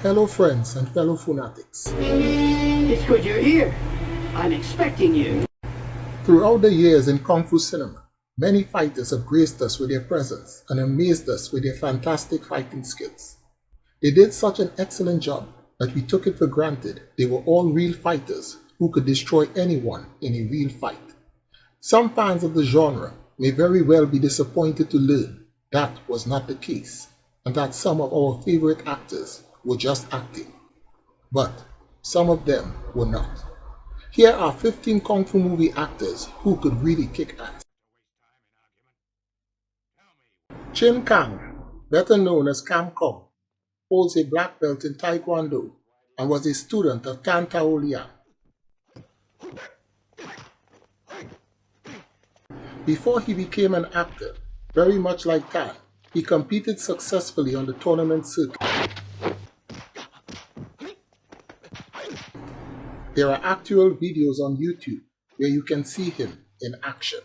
Hello friends and fellow fanatics. It's good you're here. I'm expecting you. Throughout the years in Kung Fu cinema, many fighters have graced us with their presence and amazed us with their fantastic fighting skills. They did such an excellent job that we took it for granted they were all real fighters who could destroy anyone in a real fight. Some fans of the genre may very well be disappointed to learn that was not the case, and that some of our favorite actors were just acting. But some of them were not. Here are 15 Kung Fu movie actors who could really kick ass. Chin Kang, better known as Kam Kong, holds a black belt in Taekwondo and was a student of Tan Tao Liang. Before he became an actor, very much like Tan, he competed successfully on the tournament circuit. There are actual videos on YouTube where you can see him in action.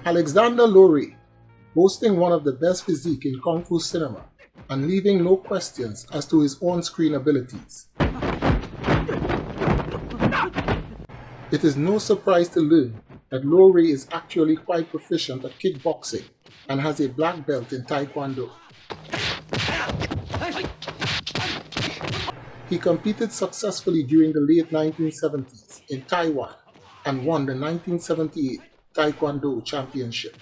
Alexander Laurie, boasting one of the best physique in Kung Fu cinema and leaving no questions as to his on-screen abilities. It is no surprise to learn that Laurie is actually quite proficient at kickboxing and has a black belt in Taekwondo. He competed successfully during the late 1970s in Taiwan and won the 1978 Taekwondo Championship.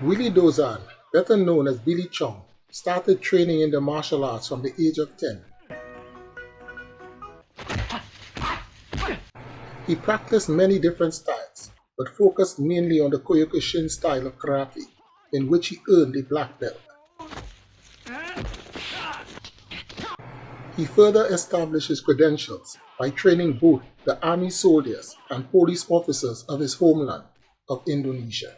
Willie Dozan, better known as Billy Chong, started training in the martial arts from the age of 10. He practiced many different styles, but focused mainly on the Kyokushin style of karate, in which he earned a black belt. He further established his credentials by training both the army soldiers and police officers of his homeland of Indonesia.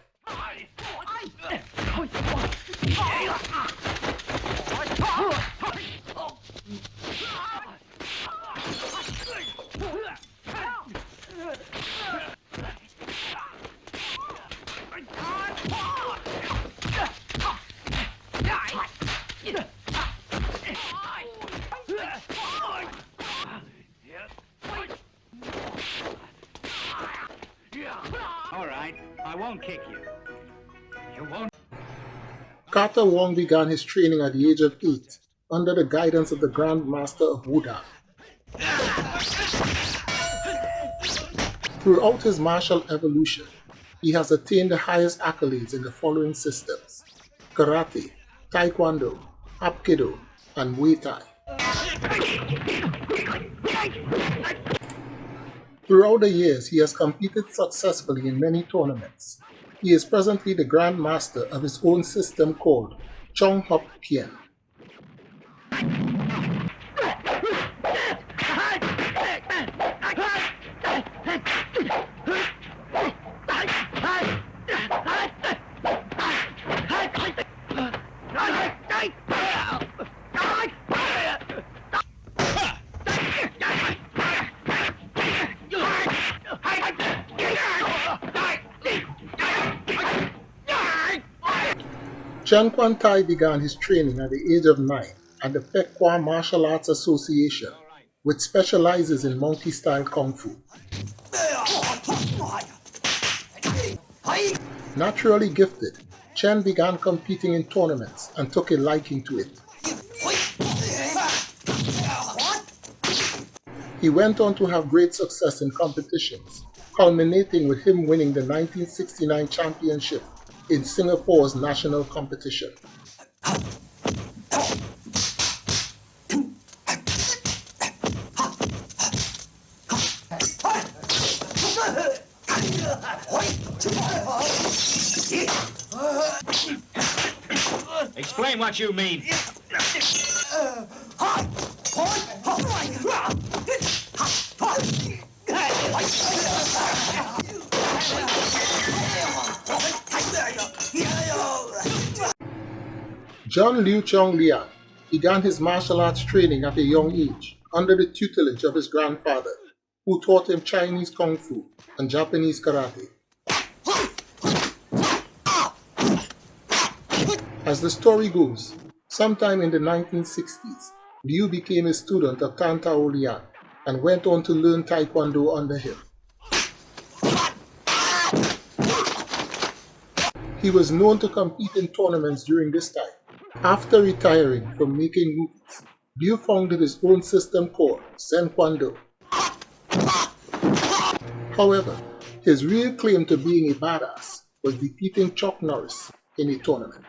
All right, I won't kick you. You won't. Carter Wong began his training at the age of 8 under the guidance of the Grand Master of Wuda. Throughout his martial evolution, he has attained the highest accolades in the following systems: Karate, Taekwondo, Hapkido, and Muay Thai. Throughout the years, he has competed successfully in many tournaments. He is presently the Grand Master of his own system called Chong Hop Kien. Chen Quan Tai began his training at the age of 9 at the Pek Kwa Martial Arts Association, which specializes in monkey-style Kung Fu. Naturally gifted, Chen began competing in tournaments and took a liking to it. He went on to have great success in competitions, culminating with him winning the 1969 championship in Singapore's national competition. Explain what you mean. John Liu Chong Liang began his martial arts training at a young age under the tutelage of his grandfather, who taught him Chinese Kung Fu and Japanese Karate. As the story goes, sometime in the 1960s, Liu became a student of Tan Tao Liang and went on to learn Taekwondo under him. He was known to compete in tournaments during this time. After retiring from making movies, Liu founded his own system called Zen Kwando. However, his real claim to being a badass was defeating Chuck Norris in a tournament.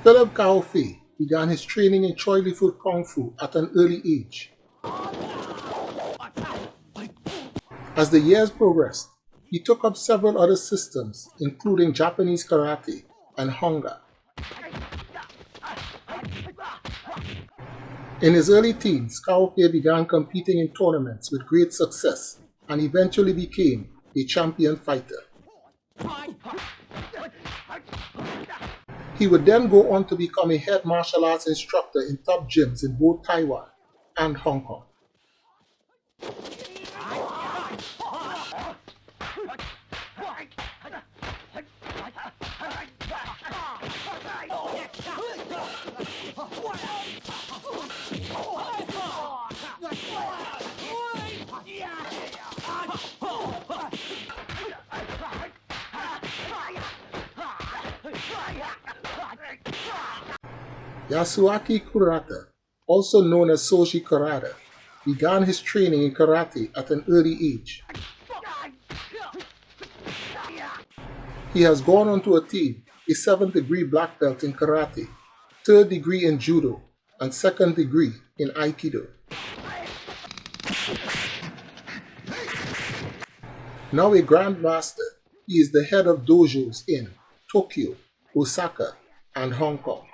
Philip Cao Fei began his training in Choi Li Fut Kung Fu at an early age. As the years progressed, he took up several other systems, including Japanese Karate and Honga. In his early teens, Cao Fei began competing in tournaments with great success and eventually became a champion fighter. He would then go on to become a head martial arts instructor in top gyms in both Taiwan and Hong Kong. Yasuaki Kurot, also known as Soji Karate, began his training in karate at an early age. He has gone on to attain a 7th degree black belt in karate, 3rd degree in judo, and 2nd degree in aikido. Now a grandmaster, he is the head of dojos in Tokyo, Osaka, and Hong Kong.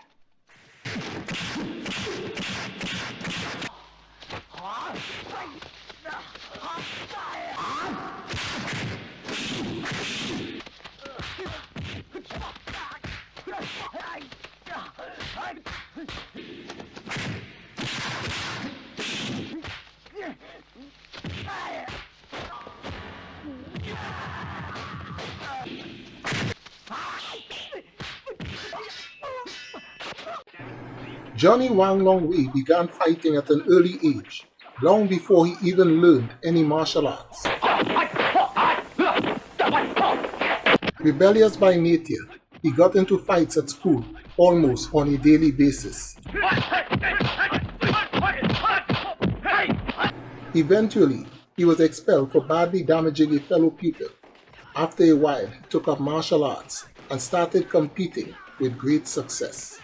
Johnny Wang Wei began fighting at an early age, long before he even learned any martial arts. Rebellious by nature, he got into fights at school almost on a daily basis. Eventually, he was expelled for badly damaging a fellow pupil. After a while, he took up martial arts and started competing with great success.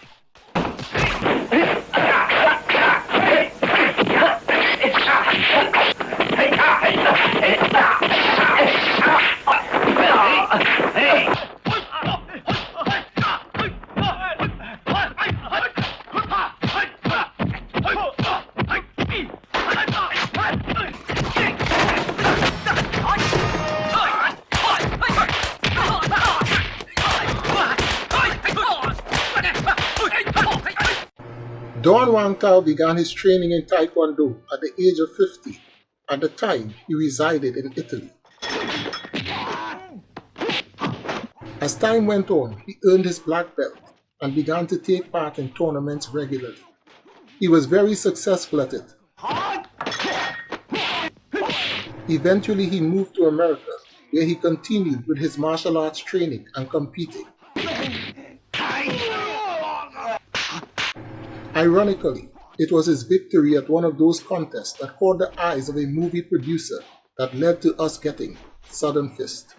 Don Wang Tao began his training in Taekwondo at the age of 50. At the time, he resided in Italy. As time went on, he earned his black belt and began to take part in tournaments regularly. He was very successful at it. Eventually he moved to America, where he continued with his martial arts training and competing. Ironically, it was his victory at one of those contests that caught the eyes of a movie producer that led to us getting Southern Fist.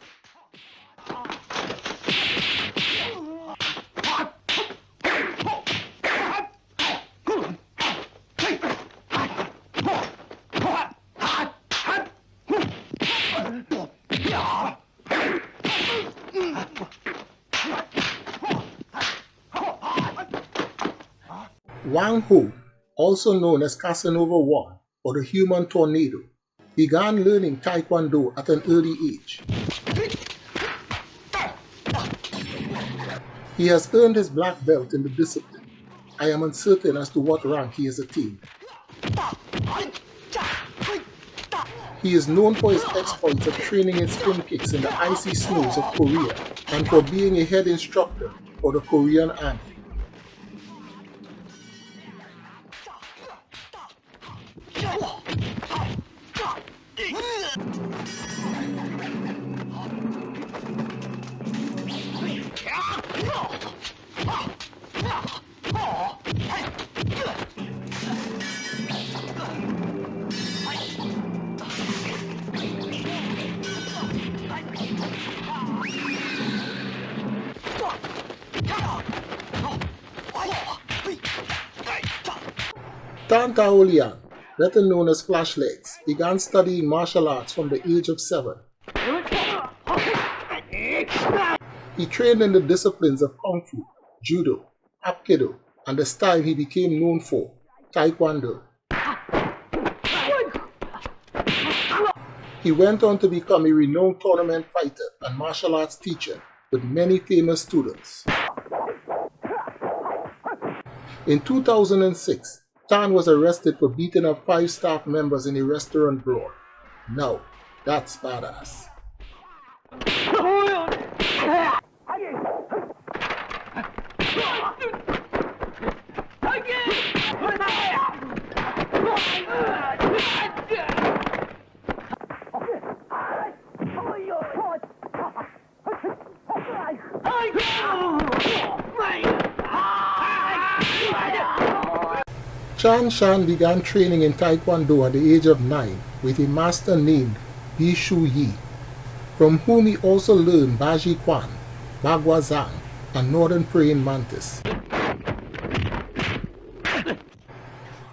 Wang Ho, also known as Casanova W or the Human Tornado, began learning Taekwondo at an early age. He has earned his black belt in the discipline. I am uncertain as to what rank he has attained. He is known for his exploits of training in spin kicks in the icy snows of Korea and for being a head instructor for the Korean Army. Tan Taolian, better known as Flashlegs, began studying martial arts from the age of 7. He trained in the disciplines of Kung Fu, Judo, Hapkido, and the style he became known for, Taekwondo. He went on to become a renowned tournament fighter and martial arts teacher with many famous students. In 2006, Tan was arrested for beating up 5 staff members in a restaurant brawl. Now, that's badass. Shan began training in Taekwondo at the age of 9 with a master named Bi Shu Yi, from whom he also learned Baji Quan, Bagua Zhang, and Northern Praying Mantis.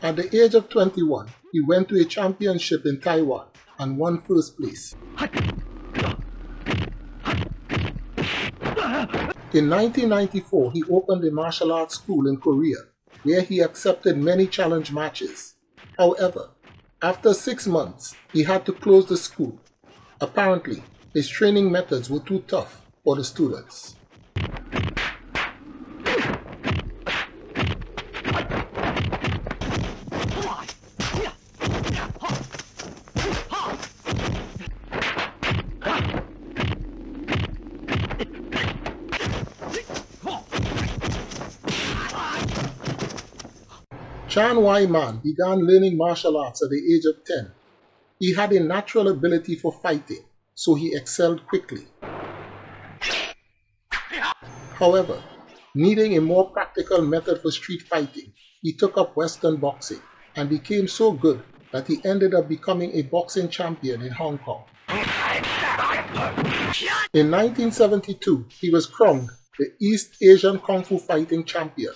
At the age of 21, he went to a championship in Taiwan and won first place. In 1994, he opened a martial arts school in Korea, where he accepted many challenge matches. However, after 6 months, he had to close the school. Apparently, his training methods were too tough for the students. Chan Wai-man began learning martial arts at the age of 10. He had a natural ability for fighting, so he excelled quickly. However, needing a more practical method for street fighting, he took up Western boxing and became so good that he ended up becoming a boxing champion in Hong Kong. In 1972, he was crowned the East Asian Kung Fu Fighting Champion.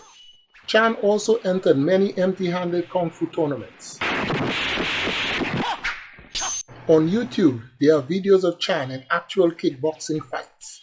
Chan also entered many empty-handed Kung Fu tournaments. On YouTube, there are videos of Chan in actual kickboxing fights.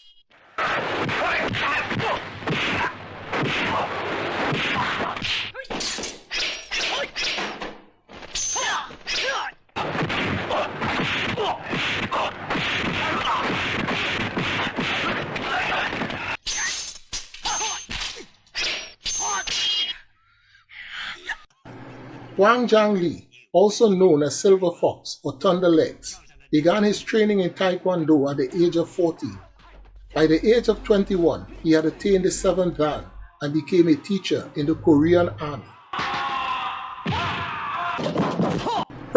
Wang Jang, also known as Silver Fox or Thunder Legs, began his training in Taekwondo at the age of 14. By the age of 21, he had attained the 7th dan and became a teacher in the Korean Army.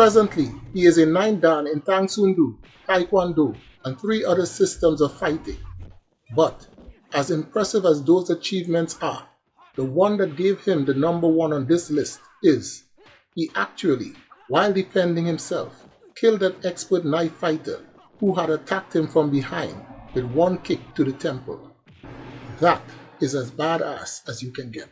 Presently, he is a 9 dan in Tang Soo Do, Taekwondo, and 3 other systems of fighting. But, as impressive as those achievements are, the one that gave him the number 1 on this list is, he actually, while defending himself, killed an expert knife fighter who had attacked him from behind with 1 kick to the temple. That is as badass as you can get.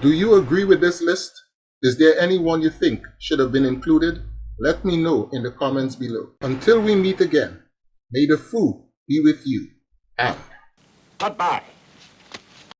Do you agree with this list? Is there anyone you think should have been included? Let me know in the comments below. Until we meet again, may the Fu be with you, and Goodbye.